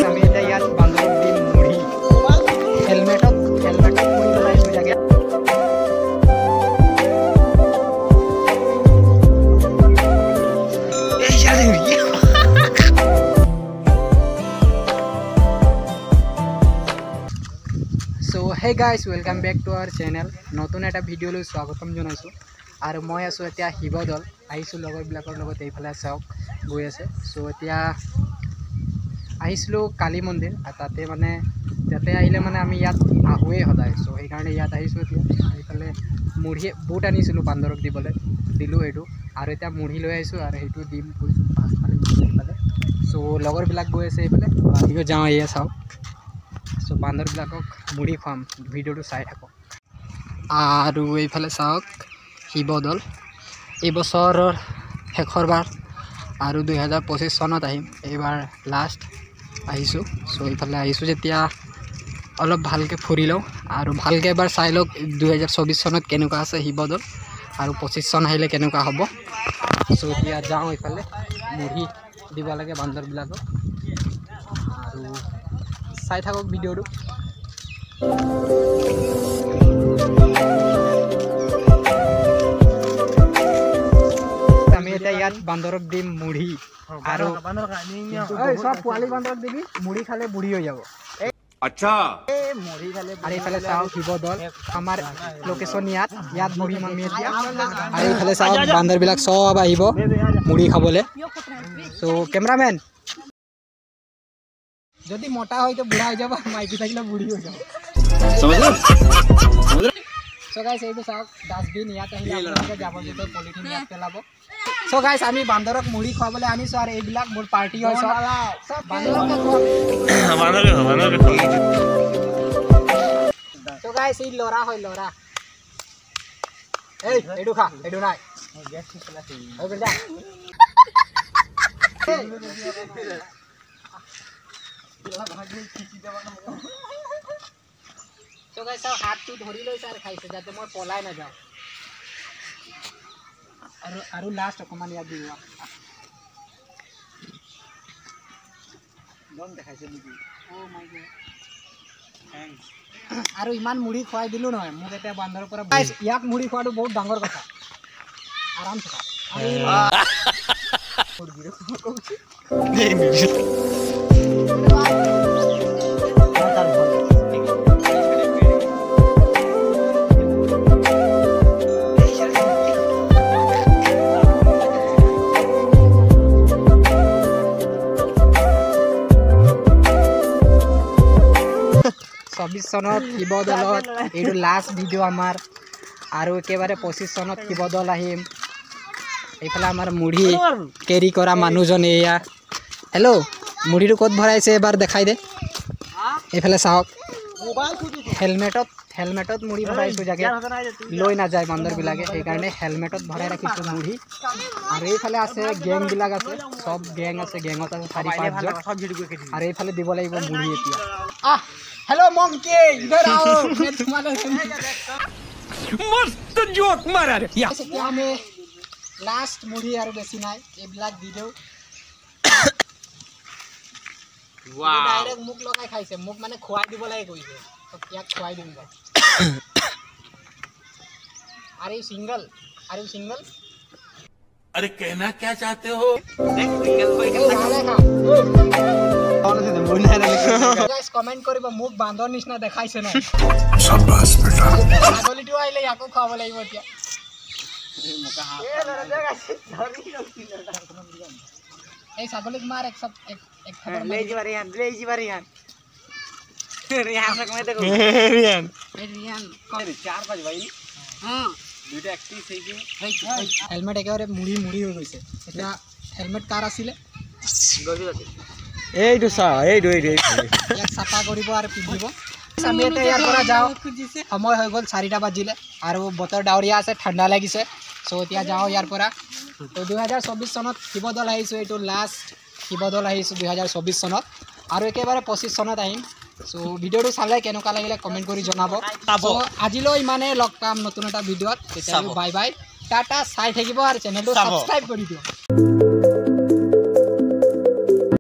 আমি এটা ইয়াত বান্দৰক দিম মুড়ি হেলমেটত মুড়ি লগাইছো জাগে So hey guys, welcome back to our channel. নতুন এটা ভিডিও লৈ স্বাগতম জনাইছো আৰু মই আছো এতিয়া হিবদল আহিছো লগৰ বিলাকৰ লগত এইফালে চাওক গৈ আছে সো এতিয়া আহিছিলো কালী মন্দিৰ তাতে মানে তাতে আহিলে মানে আমি ইয়াত আহুৱে সদায় সো এই কাৰণে ইয়াত আহিছো এতিয়া এইফালে মুড়ি বুট আনিছিলো বান্দৰক দিবলৈ দিলো এইটো আৰু এতিয়া মুড়ি লৈ আহিছো আৰু সেইটো দিম পাছফালে এইফালে সো লগৰ বিলাক গৈ আছে এইফালে আমিও যাওঁ এয়া চাওক সো বান্দৰ বিলাকক মুড়ি খুৱাম ভিডিঅ'টো চাই থাকক আৰু এইফালে চাওক হিবদল এই বছৰৰ শেষৰ বাৰ আৰু 2025 চনত আহিম এইবাৰ লাষ্ট আহিছোঁ সো এইফালে আহিছোঁ যেতিয়া অলপ ভালকৈ ফুৰি লওঁ আৰু ভালকৈ এবাৰ চাই লওক 2024 চনত কেনেকুৱা আছে হিবদল আৰু 25 চন আহিলে কেনেকুৱা হ'ব সো এতিয়া যাওঁ এইফালে মুড়ি দিব লাগে বান্দৰবিলাকক আৰু চাই থাকক ভিডিঅ'টো আমি এটা ইয়াত বান্দৰক দিম মুড়ি আৰু সব পোৱালি বান্দৰক দিবি মুড়ি খালে বুঢ়ী হৈ যাব আচ্ছা মুড়ি খালে আৰু এইফালে চাওক হিবদল আমাৰ লোকেশ্যন ইয়াত বহিম আমি এতিয়া আৰু এইফালে চাওক বান্দৰবিলাক চব আহিব মুড়ি খাবলৈ চ' কেমেৰামেন যদি মোটা হয় তো বুঢ়া হৈ যাব মাইকী থাকিলে বুঢ়ী হৈ যাব সো গাইস এইটো চাওক ডাষ্টবিন ইয়াত আহিলে আপোনালোকে যাব যেতে পলিথিন ইয়াত পেলাব সো গাইস আমি বান্দৰক মুড়ি খুৱাবলৈ আনিছো আৰু এইবিলাক মোৰ পাৰ্টি হয় সব বান্দৰকে সো গাইস এই লৰা হয় লৰা এই এইটো খা এইটো নাই গ্যাস পেলা হৈ গল যা তো গাইস হাতটো ধৰি লৈছে আৰু খাইছে যাতে মই পলাই না যাও আৰু লাষ্ট অকমান ইয়াত দিবা গম দেখাইছে নেকি ও মাই গড থ্যাঙ্কস আৰু ইমান মুড়ি খুৱাই দিলো নহয় মোক এটা বান্দৰৰ পৰা গাইস ইয়াক মুড়ি খুৱাটো বহুত ডাঙৰ কথা আৰাম থকা চনত হিবদলত এইটো লাষ্ট ভিডিঅ' আমাৰ আৰু একেবাৰে 25 চনত হিবদল আহিম এইফালে আমাৰ মুড়ি কেৰি কৰা মানুহজন এয়া হেল্ল' মুড়িটো ক'ত ভৰাইছে এবাৰ দেখাই দে এইফালে চাওক হেলমেটত মুড়ি ভৰাইছোঁ জাগে লৈ নাযায় বান্দৰবিলাকে সেইকাৰণে হেলমেটত ভৰাই ৰাখিছোঁ মুড়ি আৰু এইফালে আছে গেংবিলাক আছে চব গেং আছে গেঙত আছে 4-5জন আৰু এইফালে দিব লাগিব মুড়ি এতিয়া हेलो मंकी इधर आओ मैं तुम्हारा मस्त जोक मारा रे या क्या में लास्ट मुड़ी और बेसी নাই এবিলাক ভিডিও ওয়াও ডাইরেক্ট মুখ লগাই খাইছে মুখ মানে খোৱাই দিব লাগে কইছে তো ইয়াক খোৱাই দিম আরে সিঙ্গেল अरे कहना क्या चाहते हो सिंगल भाई गाइस कमेंट करिबा मुख बांधर निसना देखाइছে না शाबाश बेटा ছাগলিটো আইলে ইয়াকো খাব লাগিব এতিয়া এই মুকা হাত এ লৰা গাইস ধরি এই ছাগলিক মার এক ले जी रियान रियान से कमे देखो रियान कौन 4-5 भाई हां দুইটা একটি সেই কি হেলমেট একেবারে মুড়ি হৈ গৈছে এটা হেলমেট কার আছিলে এইটো চা এইটো এক সাফা কৰিব আৰু পিন্ধিব আমি এটা ইয়াৰ পৰা যাও সময় হৈ গল 4টা বাজিলে আৰু বতৰ ডাৱৰীয়া আছে ঠাণ্ডা লাগিছে সো এতিয়া যাও ইয়াৰ পৰা তো 2024 চনত হিবদল আহিছো এইটো লাষ্ট হিবদল আহিছো 2024 চনত আৰু একেবাৰে 25 চনত আহিম সো ভিডিওটো চালে কেনেকুৱা লাগিলে কমেন্ট কৰি জনাব সো আজিলৈ ইমানে লগ পাম নতুন এটা ভিডিওত তেতিয়া বাই বাই টাটা চাই থাকিব আৰু চেনেলটো চাব। ছাবস্ক্ৰাইব কৰি দিয়ক